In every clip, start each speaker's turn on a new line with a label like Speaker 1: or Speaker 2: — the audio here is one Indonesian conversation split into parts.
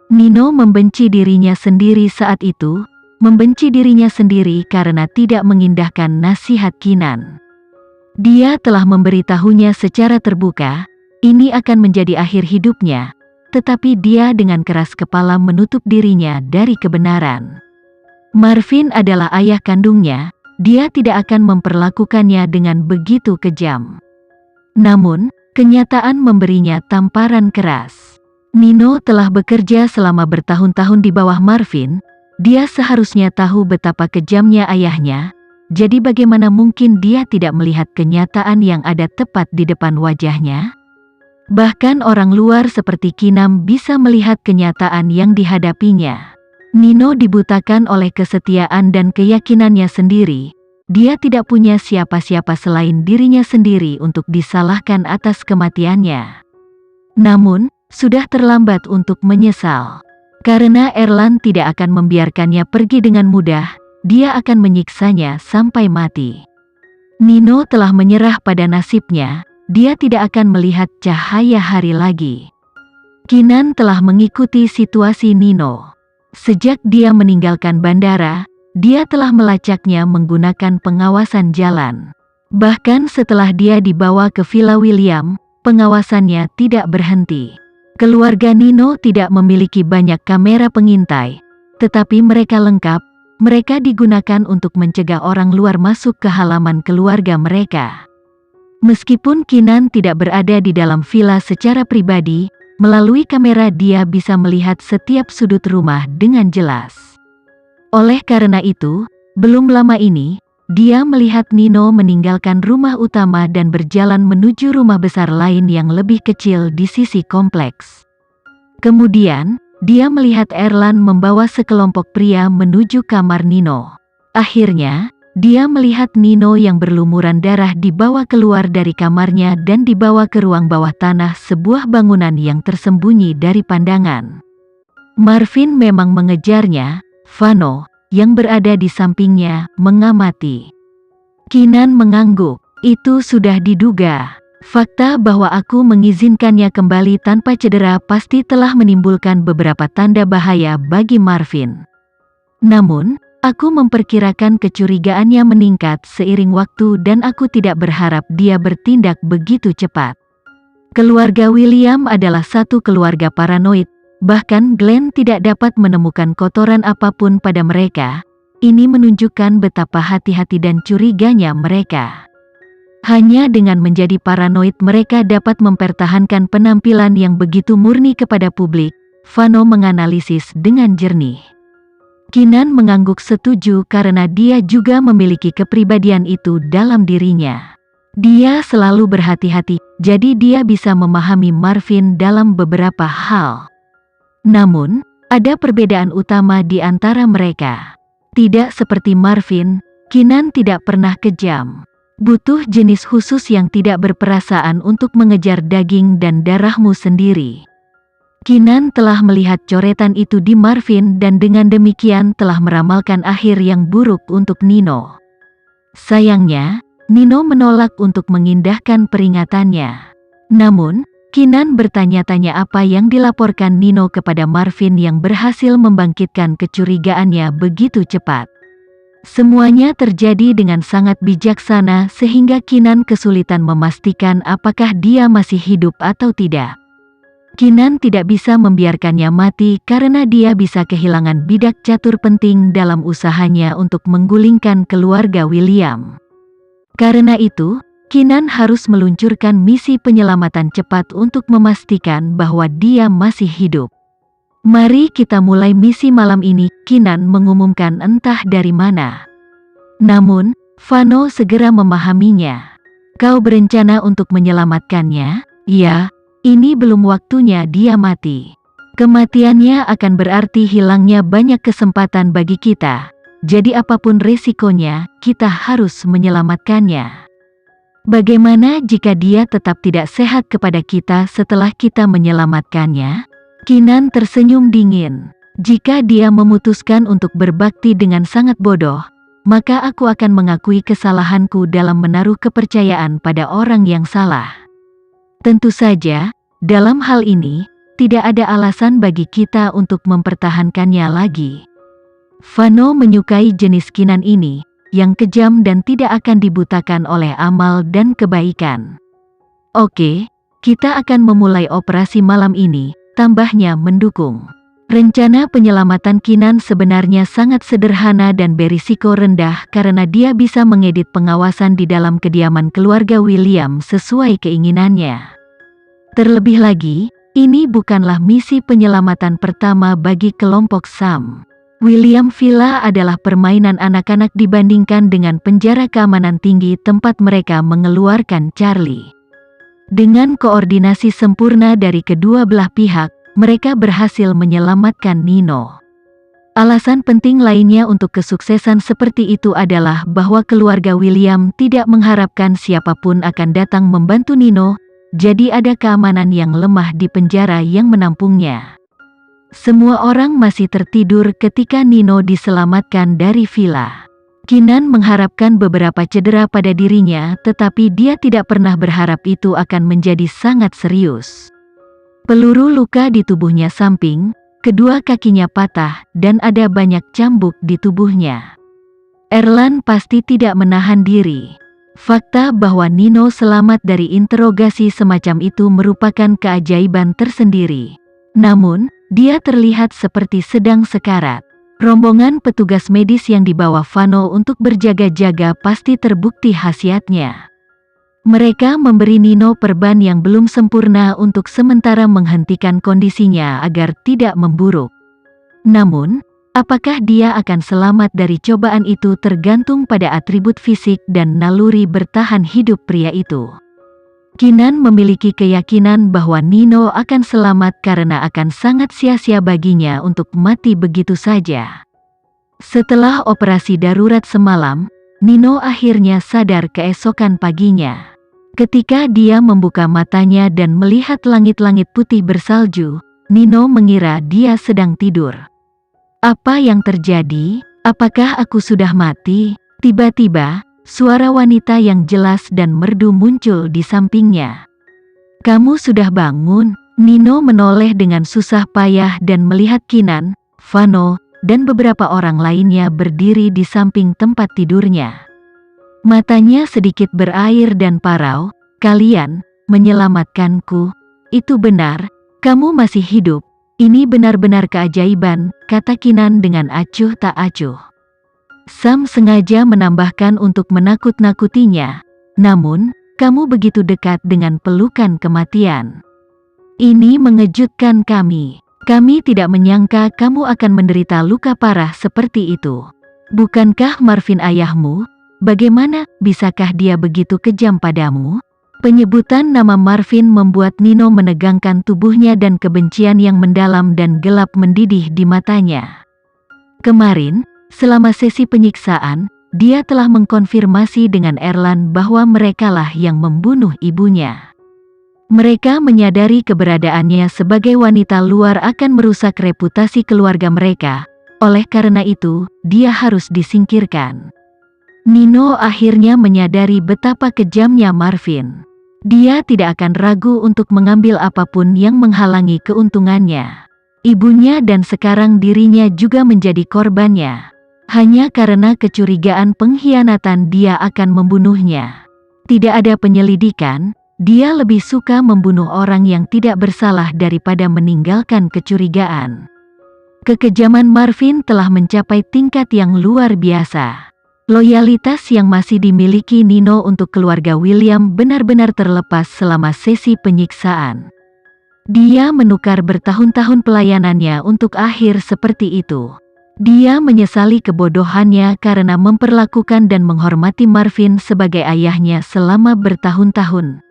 Speaker 1: Nino membenci dirinya sendiri saat itu, membenci dirinya sendiri karena tidak mengindahkan nasihat Kinan. Dia telah memberitahunya secara terbuka, ini akan menjadi akhir hidupnya, tetapi dia dengan keras kepala menutup dirinya dari kebenaran. Marvin adalah ayah kandungnya, dia tidak akan memperlakukannya dengan begitu kejam. Namun, kenyataan memberinya tamparan keras. Nino telah bekerja selama bertahun-tahun di bawah Marvin, dia seharusnya tahu betapa kejamnya ayahnya, jadi bagaimana mungkin dia tidak melihat kenyataan yang ada tepat di depan wajahnya? Bahkan orang luar seperti Kinam bisa melihat kenyataan yang dihadapinya. Nino dibutakan oleh kesetiaan dan keyakinannya sendiri. Dia tidak punya siapa-siapa selain dirinya sendiri untuk disalahkan atas kematiannya. Namun, sudah terlambat untuk menyesal. Karena Erlan tidak akan membiarkannya pergi dengan mudah, dia akan menyiksanya sampai mati. Nino telah menyerah pada nasibnya, dia tidak akan melihat cahaya hari lagi. Kinan telah mengikuti situasi Nino. Sejak dia meninggalkan bandara, dia telah melacaknya menggunakan pengawasan jalan. Bahkan setelah dia dibawa ke Villa William, pengawasannya tidak berhenti. Keluarga Nino tidak memiliki banyak kamera pengintai, tetapi mereka lengkap, mereka digunakan untuk mencegah orang luar masuk ke halaman keluarga mereka. Meskipun Kinan tidak berada di dalam villa secara pribadi, melalui kamera dia bisa melihat setiap sudut rumah dengan jelas. Oleh karena itu, belum lama ini, dia melihat Nino meninggalkan rumah utama dan berjalan menuju rumah besar lain yang lebih kecil di sisi kompleks. Kemudian, dia melihat Erlan membawa sekelompok pria menuju kamar Nino. Akhirnya, dia melihat Nino yang berlumuran darah dibawa keluar dari kamarnya dan dibawa ke ruang bawah tanah sebuah bangunan yang tersembunyi dari pandangan. Marvin memang mengejarnya. Vano, yang berada di sampingnya, mengamati. Kinan mengangguk. Itu sudah diduga. Fakta bahwa aku mengizinkannya kembali tanpa cedera pasti telah menimbulkan beberapa tanda bahaya bagi Marvin. Namun, aku memperkirakan kecurigaannya meningkat seiring waktu dan aku tidak berharap dia bertindak begitu cepat. Keluarga William adalah satu keluarga paranoid. Bahkan Glenn tidak dapat menemukan kotoran apapun pada mereka. Ini menunjukkan betapa hati-hati dan curiganya mereka. Hanya dengan menjadi paranoid mereka dapat mempertahankan penampilan yang begitu murni kepada publik. Vano menganalisis dengan jernih. Kinan mengangguk setuju karena dia juga memiliki kepribadian itu dalam dirinya. Dia selalu berhati-hati, jadi dia bisa memahami Marvin dalam beberapa hal. Namun, ada perbedaan utama di antara mereka. Tidak seperti Marvin, Kinan tidak pernah kejam. Butuh jenis khusus yang tidak berperasaan untuk mengejar daging dan darahmu sendiri. Kinan telah melihat coretan itu di Marvin dan dengan demikian telah meramalkan akhir yang buruk untuk Nino. Sayangnya, Nino menolak untuk mengindahkan peringatannya. Namun, Kinan bertanya-tanya apa yang dilaporkan Nino kepada Marvin yang berhasil membangkitkan kecurigaannya begitu cepat. Semuanya terjadi dengan sangat bijaksana sehingga Kinan kesulitan memastikan apakah dia masih hidup atau tidak. Kinan tidak bisa membiarkannya mati karena dia bisa kehilangan bidak catur penting dalam usahanya untuk menggulingkan keluarga William. Karena itu, Kinan harus meluncurkan misi penyelamatan cepat untuk memastikan bahwa dia masih hidup. Mari kita mulai misi malam ini, Kinan mengumumkan entah dari mana. Namun, Vano segera memahaminya. Kau berencana untuk menyelamatkannya? Ya, ini belum waktunya dia mati. Kematiannya akan berarti hilangnya banyak kesempatan bagi kita. Jadi apapun resikonya, kita harus menyelamatkannya. Bagaimana jika dia tetap tidak sehat kepada kita setelah kita menyelamatkannya? Kinan tersenyum dingin. Jika dia memutuskan untuk berbakti dengan sangat bodoh, maka aku akan mengakui kesalahanku dalam menaruh kepercayaan pada orang yang salah. Tentu saja, dalam hal ini, tidak ada alasan bagi kita untuk mempertahankannya lagi. Vano menyukai jenis Kinan ini, yang kejam dan tidak akan dibutakan oleh amal dan kebaikan. Oke, kita akan memulai operasi malam ini, tambahnya mendukung. Rencana penyelamatan Kinan sebenarnya sangat sederhana dan berisiko rendah karena dia bisa mengedit pengawasan di dalam kediaman keluarga William sesuai keinginannya. Terlebih lagi, ini bukanlah misi penyelamatan pertama bagi kelompok Sam. William Villa adalah permainan anak-anak dibandingkan dengan penjara keamanan tinggi tempat mereka mengeluarkan Charlie. Dengan koordinasi sempurna dari kedua belah pihak, mereka berhasil menyelamatkan Nino. Alasan penting lainnya untuk kesuksesan seperti itu adalah bahwa keluarga William tidak mengharapkan siapapun akan datang membantu Nino, jadi ada keamanan yang lemah di penjara yang menampungnya. Semua orang masih tertidur ketika Nino diselamatkan dari villa. Kinan mengharapkan beberapa cedera pada dirinya, tetapi dia tidak pernah berharap itu akan menjadi sangat serius. Peluru luka di tubuhnya samping, kedua kakinya patah, dan ada banyak cambuk di tubuhnya. Erlan pasti tidak menahan diri. Fakta bahwa Nino selamat dari interogasi semacam itu merupakan keajaiban tersendiri. Namun, dia terlihat seperti sedang sekarat. Rombongan petugas medis yang dibawa Vano untuk berjaga-jaga pasti terbukti khasiatnya. Mereka memberi Nino perban yang belum sempurna untuk sementara menghentikan kondisinya agar tidak memburuk. Namun, apakah dia akan selamat dari cobaan itu tergantung pada atribut fisik dan naluri bertahan hidup pria itu. Kinan memiliki keyakinan bahwa Nino akan selamat karena akan sangat sia-sia baginya untuk mati begitu saja. Setelah operasi darurat semalam, Nino akhirnya sadar keesokan paginya. Ketika dia membuka matanya dan melihat langit-langit putih bersalju, Nino mengira dia sedang tidur. Apa yang terjadi? Apakah aku sudah mati? Tiba-tiba, suara wanita yang jelas dan merdu muncul di sampingnya. Kamu sudah bangun? Nino menoleh dengan susah payah dan melihat Kinan, Vano, dan beberapa orang lainnya berdiri di samping tempat tidurnya. Matanya sedikit berair dan parau. Kalian menyelamatkanku. Itu benar, kamu masih hidup. Ini benar-benar keajaiban, kata Kinan dengan acuh tak acuh. Sam sengaja menambahkan untuk menakut-nakutinya. Namun, kamu begitu dekat dengan pelukan kematian. Ini mengejutkan kami. Kami tidak menyangka kamu akan menderita luka parah seperti itu. Bukankah Marvin ayahmu? Bagaimana bisakah dia begitu kejam padamu? Penyebutan nama Marvin membuat Nino menegangkan tubuhnya dan kebencian yang mendalam dan gelap mendidih di matanya. Kemarin, selama sesi penyiksaan, dia telah mengkonfirmasi dengan Erlan bahwa merekalah yang membunuh ibunya. Mereka menyadari keberadaannya sebagai wanita luar akan merusak reputasi keluarga mereka, oleh karena itu, dia harus disingkirkan. Nino akhirnya menyadari betapa kejamnya Marvin. Dia tidak akan ragu untuk mengambil apapun yang menghalangi keuntungannya. Ibunya dan sekarang dirinya juga menjadi korbannya. Hanya karena kecurigaan pengkhianatan dia akan membunuhnya. Tidak ada penyelidikan, dia lebih suka membunuh orang yang tidak bersalah daripada meninggalkan kecurigaan. Kekejaman Marvin telah mencapai tingkat yang luar biasa. Loyalitas yang masih dimiliki Nino untuk keluarga William benar-benar terlepas selama sesi penyiksaan. Dia menukar bertahun-tahun pelayanannya untuk akhir seperti itu. Dia menyesali kebodohannya karena memperlakukan dan menghormati Marvin sebagai ayahnya selama bertahun-tahun.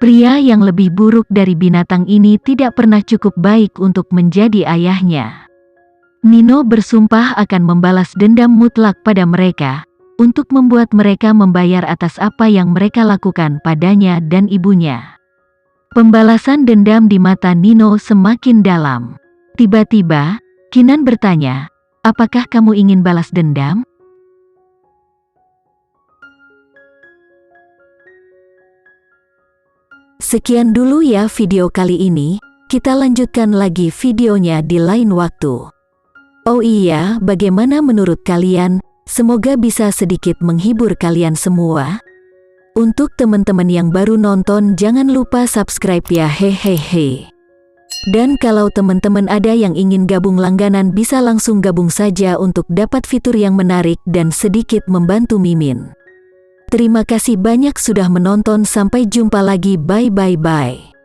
Speaker 1: Pria yang lebih buruk dari binatang ini tidak pernah cukup baik untuk menjadi ayahnya. Nino bersumpah akan membalas dendam mutlak pada mereka, untuk membuat mereka membayar atas apa yang mereka lakukan padanya dan ibunya. Pembalasan dendam di mata Nino semakin dalam. Tiba-tiba, Kinan bertanya, apakah kamu ingin balas dendam? Sekian dulu ya video kali ini. Kita lanjutkan lagi videonya di lain waktu. Oh iya, bagaimana menurut kalian? Semoga bisa sedikit menghibur kalian semua. Untuk teman-teman yang baru nonton, jangan lupa subscribe ya, hehehe. Dan kalau teman-teman ada yang ingin gabung langganan, bisa langsung gabung saja untuk dapat fitur yang menarik dan sedikit membantu Mimin. Terima kasih banyak sudah menonton, sampai jumpa lagi, bye bye bye.